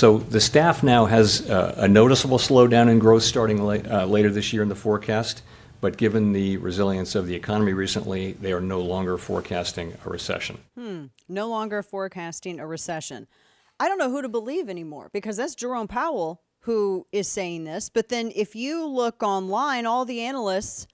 So the staff now has a noticeable slowdown in growth starting later this year in the forecast, but given the resilience of the economy recently, they are no longer forecasting a recession. No longer forecasting a recession. I don't know who to believe anymore because that's Jerome Powell who is saying this. But then if you look online, all the analysts,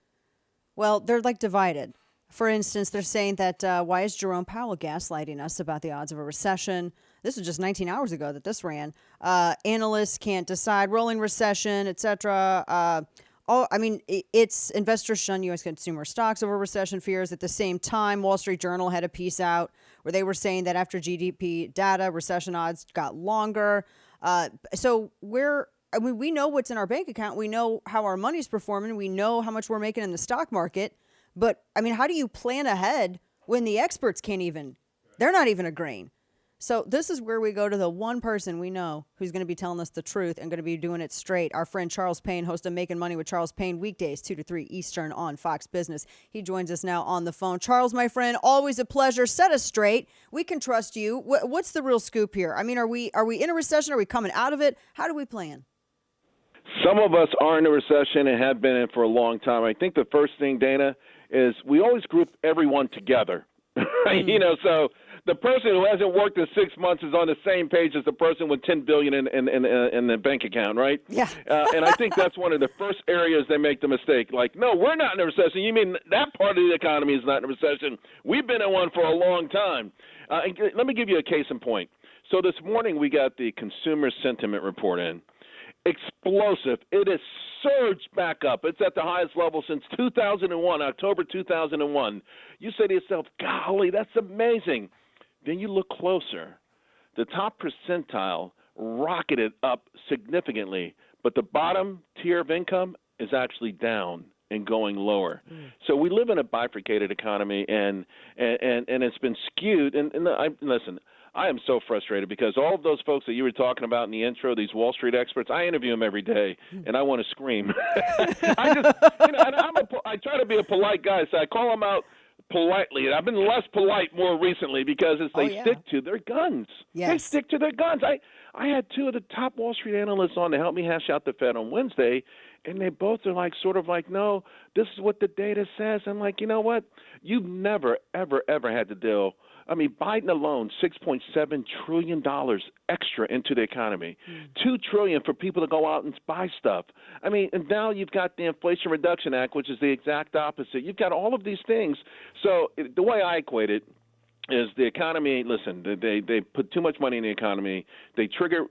well, they're like divided. For instance, they're saying that why is Jerome Powell gaslighting us about the odds of a recession? This was just 19 hours ago that this ran. Analysts can't decide, rolling recession, etc. It's investors shun U.S. consumer stocks over recession fears. At the same time, Wall Street Journal had a piece out where they were saying that after GDP data, recession odds got longer. We know what's in our bank account. We know how our money's performing. We know how much we're making in the stock market. But, how do you plan ahead when the experts they're not even agreeing? So this is where we go to the one person we know who's going to be telling us the truth and going to be doing it straight. Our friend Charles Payne, host of Making Money with Charles Payne, weekdays 2 to 3 Eastern on Fox Business. He joins us now on the phone. Charles, my friend, always a pleasure. Set us straight. We can trust you. What's the real scoop here? Are we in a recession? Are we coming out of it? How do we plan? Some of us are in a recession and have been in for a long time. I think the first thing, Dana, is we always group everyone together. So the person who hasn't worked in 6 months is on the same page as the person with $10 billion in the bank account, right? Yeah. And I think that's one of the first areas they make the mistake. Like, no, we're not in a recession. You mean that part of the economy is not in a recession? We've been in one for a long time. Let me give you a case in point. So this morning we got the consumer sentiment report in. Explosive. It has surged back up. It's at the highest level since 2001, October 2001. You say to yourself, golly, that's amazing. Then you look closer. The top percentile rocketed up significantly, but the bottom tier of income is actually down and going lower. So we live in a bifurcated economy, and it's been skewed. Listen, I am so frustrated because all of those folks that you were talking about in the intro, these Wall Street experts, I interview them every day, and I want to scream. I try to be a polite guy, so I call them out politely. And I've been less polite more recently because they stick to their guns. Yes. They stick to their guns. I had two of the top Wall Street analysts on to help me hash out the Fed on Wednesday, and they both are sort of like, no, this is what the data says. I'm like, you know what? You've never, ever, ever had to deal. Biden alone, $6.7 trillion extra into the economy, $2 trillion for people to go out and buy stuff. And now you've got the Inflation Reduction Act, which is the exact opposite. You've got all of these things. So the way I equate it is the economy, listen, they put too much money in the economy. They trigger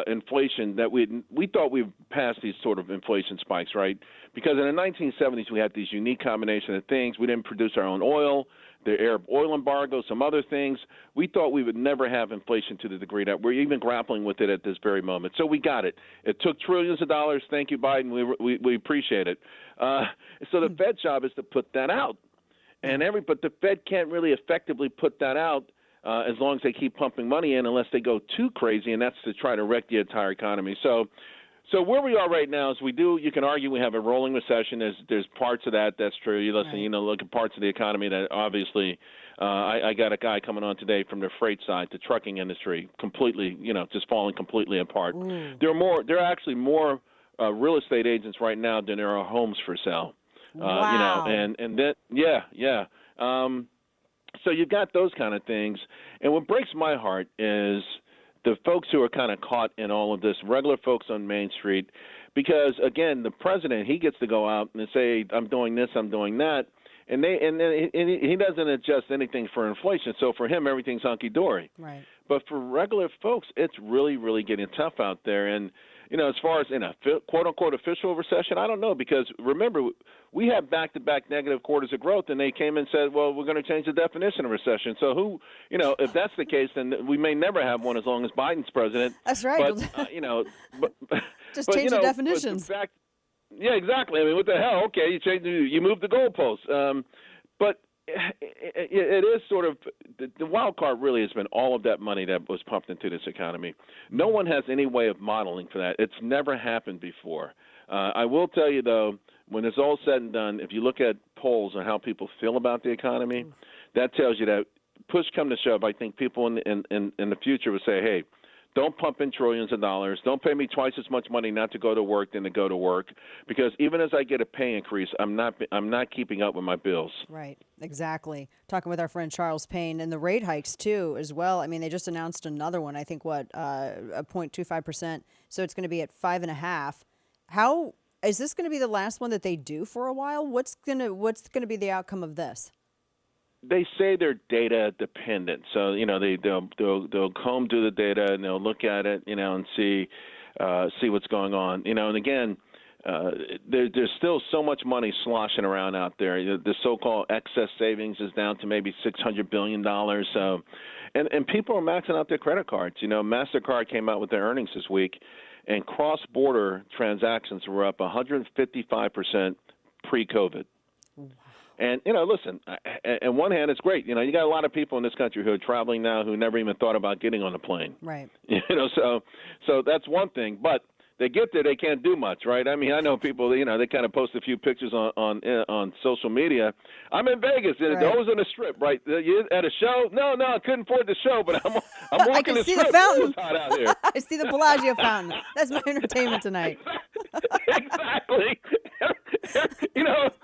inflation that we thought we'd pass these sort of inflation spikes, right? Because in the 1970s, we had these unique combination of things. We didn't produce our own oil, the Arab oil embargo, some other things. We thought we would never have inflation to the degree that we're even grappling with it at this very moment. So we got it. It took trillions of dollars. Thank you, Biden. We appreciate it. So the Fed's job is to put that out. But the Fed can't really effectively put that out as long as they keep pumping money in, unless they go too crazy, and that's to try to wreck the entire economy. So where we are right now is you can argue we have a rolling recession. There's parts of that's true. Look at parts of the economy that obviously I got a guy coming on today from the freight side, the trucking industry, completely, just falling completely apart. There are actually more real estate agents right now than there are homes for sale. Wow. And then, yeah. So you've got those kind of things. And what breaks my heart is the folks who are kind of caught in all of this, regular folks on Main Street, because, again, the president, he gets to go out and say, I'm doing this, I'm doing that. And he doesn't adjust anything for inflation. So for him, everything's hunky-dory. Right. But for regular folks, it's really, really getting tough out there. And, as far as in a quote-unquote official recession, I don't know, because remember, we have back-to-back negative quarters of growth, and they came and said, well, we're going to change the definition of recession. So if that's the case, then we may never have one as long as Biden's president. That's right. But just change the definitions. Yeah, exactly. What the hell? Okay, you moved the goalposts. But it is sort of the wild card really has been all of that money that was pumped into this economy. No one has any way of modeling for that. It's never happened before. I will tell you, though, when it's all said and done, if you look at polls on how people feel about the economy, that tells you that push come to shove, I think people in the future would say, hey, Don't pump in trillions of dollars. Don't pay me twice as much money not to go to work than to go to work, because even as I get a pay increase, I'm not keeping up with my bills. Right, exactly. Talking with our friend Charles Payne, and the rate hikes too, as well. I mean, they just announced another one. I think a 0.25%. So it's going to be at 5.5. How is this going to be the last one that they do for a while? What's gonna be the outcome of this? They say they're data dependent, so they'll comb through the data and they'll look at it, and see what's going on, and again, there's still so much money sloshing around out there. The so-called excess savings is down to maybe $600 billion. So, and people are maxing out their credit cards. MasterCard came out with their earnings this week, and cross-border transactions were up 155% pre-COVID. And, listen, on one hand, it's great. You got a lot of people in this country who are traveling now who never even thought about getting on a plane. Right. So that's one thing. But they get there, they can't do much, right? I mean, I know people, they kind of post a few pictures on social media. I'm in Vegas, and right. I was on the Strip, right? You at a show? No, I couldn't afford the show, but I'm walking the Strip. I can see the fountain. It's hot out here. I see the Bellagio fountain. That's my entertainment tonight. Exactly.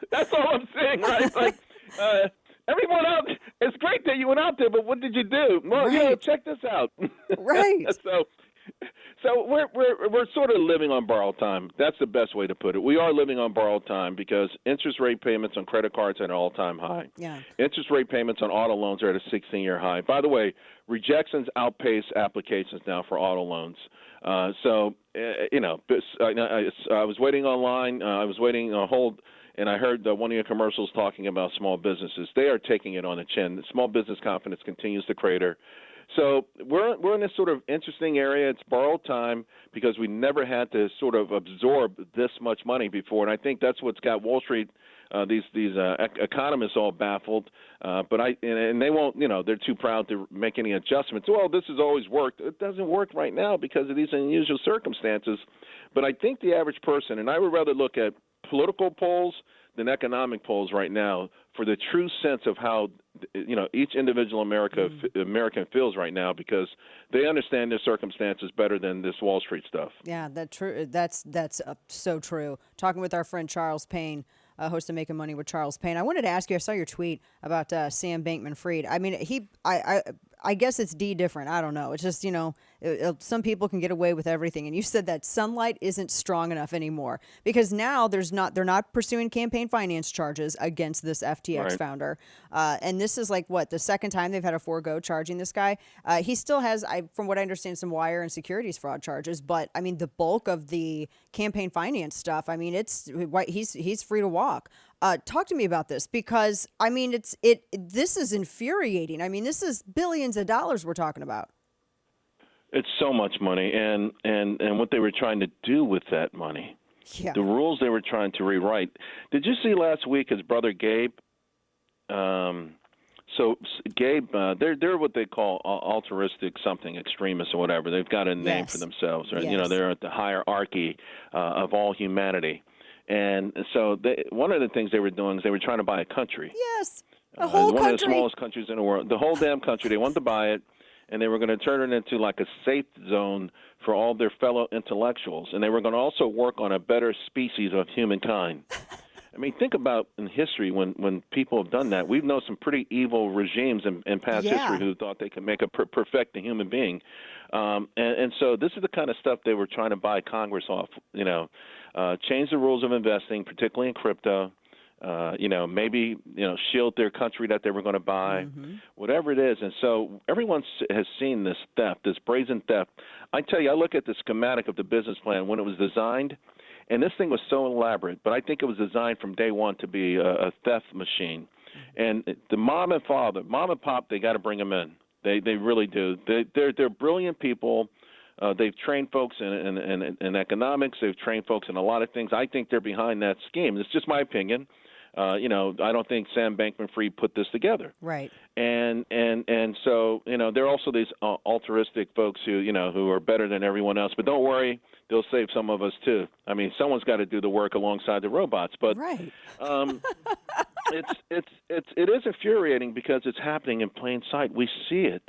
That's all I'm saying, right? Like, everyone out, it's great that you went out there, but what did you do? Well, right. Check this out. Right. So we're sort of living on borrowed time. That's the best way to put it. We are living on borrowed time because interest rate payments on credit cards are at an all-time high. Yeah. Interest rate payments on auto loans are at a 16-year high. By the way, rejections outpace applications now for auto loans. I was waiting online. I was waiting on hold, and I heard one of your commercials talking about small businesses. They are taking it on the chin. The small business confidence continues to crater. So we're in this sort of interesting area. It's borrowed time because we never had to sort of absorb this much money before, and I think that's what's got Wall Street, these economists all baffled. But they won't, they're too proud to make any adjustments. Well, this has always worked. It doesn't work right now because of these unusual circumstances. But I think the average person, and I would rather look at political polls than economic polls right now for the true sense of how each individual American feels right now, because they understand their circumstances better than this Wall Street stuff. Yeah, that's so true. Talking with our friend Charles Payne, host of Making Money with Charles Payne. I wanted to ask you, I saw your tweet about Sam Bankman-Fried. I mean, I guess it's different. I don't know. It's just, some people can get away with everything. And you said that sunlight isn't strong enough anymore because now they're not pursuing campaign finance charges against this FTX right. founder. And this is the second time they've had a forego charging this guy. He still has, from what I understand, some wire and securities fraud charges. But I mean, the bulk of the campaign finance stuff, I mean, he's free to walk. Talk to me about this because I mean, this is infuriating. I mean, this is billions of dollars we're talking about. It's so much money, and what they were trying to do with that money. Yeah. The rules they were trying to rewrite. Did you see last week his brother Gabe? So Gabe, they're what they call altruistic something extremists or whatever. They've got a name for themselves. Right? Yes. They're at the hierarchy of all humanity. And so one of the things they were doing is they were trying to buy a country. Yes, a whole country. One of the smallest countries in the world. The whole damn country. They wanted to buy it, and they were going to turn it into like a safe zone for all their fellow intellectuals. And they were going to also work on a better species of humankind. I mean, think about in history when people have done that. We've known some pretty evil regimes in past history who thought they could make perfect a human being. And so this is the kind of stuff they were trying to buy Congress off, change the rules of investing, particularly in crypto, maybe, shield their country that they were going to buy, whatever it is. And so everyone has seen this theft, this brazen theft. I tell you, I look at the schematic of the business plan when it was designed, and this thing was so elaborate, but I think it was designed from day one to be a theft machine. And the mom and pop, they got to bring them in. They really do. They're brilliant people. They've trained folks in economics. They've trained folks in a lot of things. I think they're behind that scheme. It's just my opinion. I don't think Sam Bankman-Fried put this together. Right. And so, there are also these altruistic folks who are better than everyone else. But don't worry, they'll save some of us too. I mean, someone's got to do the work alongside the robots. But right. It is infuriating because it's happening in plain sight. We see it.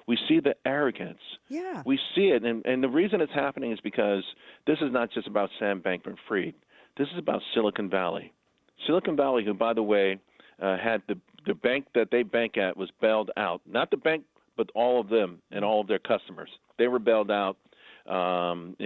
We see the arrogance. Yeah. We see it. And the reason it's happening is because this is not just about Sam Bankman-Fried. This is about Silicon Valley. Silicon Valley, who, by the way, had the bank that they bank at was bailed out. Not the bank, but all of them and all of their customers. They were bailed out. They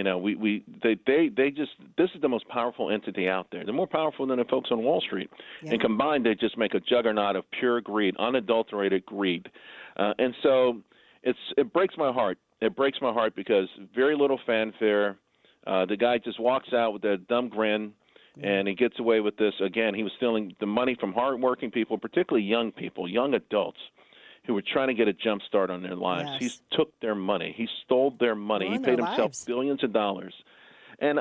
just, this is the most powerful entity out there. They're more powerful than the folks on Wall Street. Yeah. And combined, they just make a juggernaut of pure greed, unadulterated greed. And so it breaks my heart. It breaks my heart because very little fanfare. The guy just walks out with that dumb grin, and he gets away with this. Again, he was stealing the money from hardworking people, particularly young people, young adults, who were trying to get a jump start on their lives. Yes. He took their money. He stole their money. He Ruined paid their himself lives. billions of dollars. And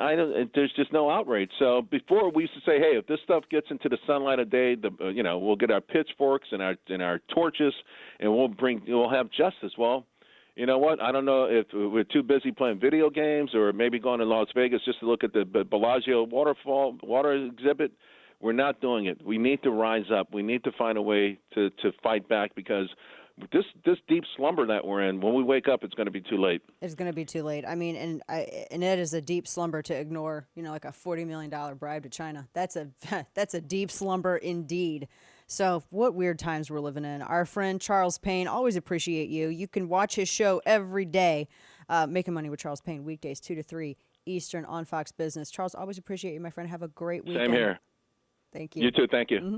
there's just no outrage. So before we used to say, hey, if this stuff gets into the sunlight of day, we'll get our pitchforks and our torches, and we'll have justice. Well, you know what? I don't know if we're too busy playing video games or maybe going to Las Vegas just to look at the Bellagio water exhibit. We're not doing it. We need to rise up. We need to find a way to fight back because this deep slumber that we're in, when we wake up, it's going to be too late. It's going to be too late. I mean, and it is a deep slumber to ignore, like a $40 million bribe to China. That's a deep slumber indeed. So what weird times we're living in. Our friend Charles Payne, always appreciate you. You can watch his show every day, Making Money with Charles Payne, weekdays 2 to 3 Eastern on Fox Business. Charles, always appreciate you, my friend. Have a great weekend. Same here. Thank you. You too. Thank you. Mm-hmm.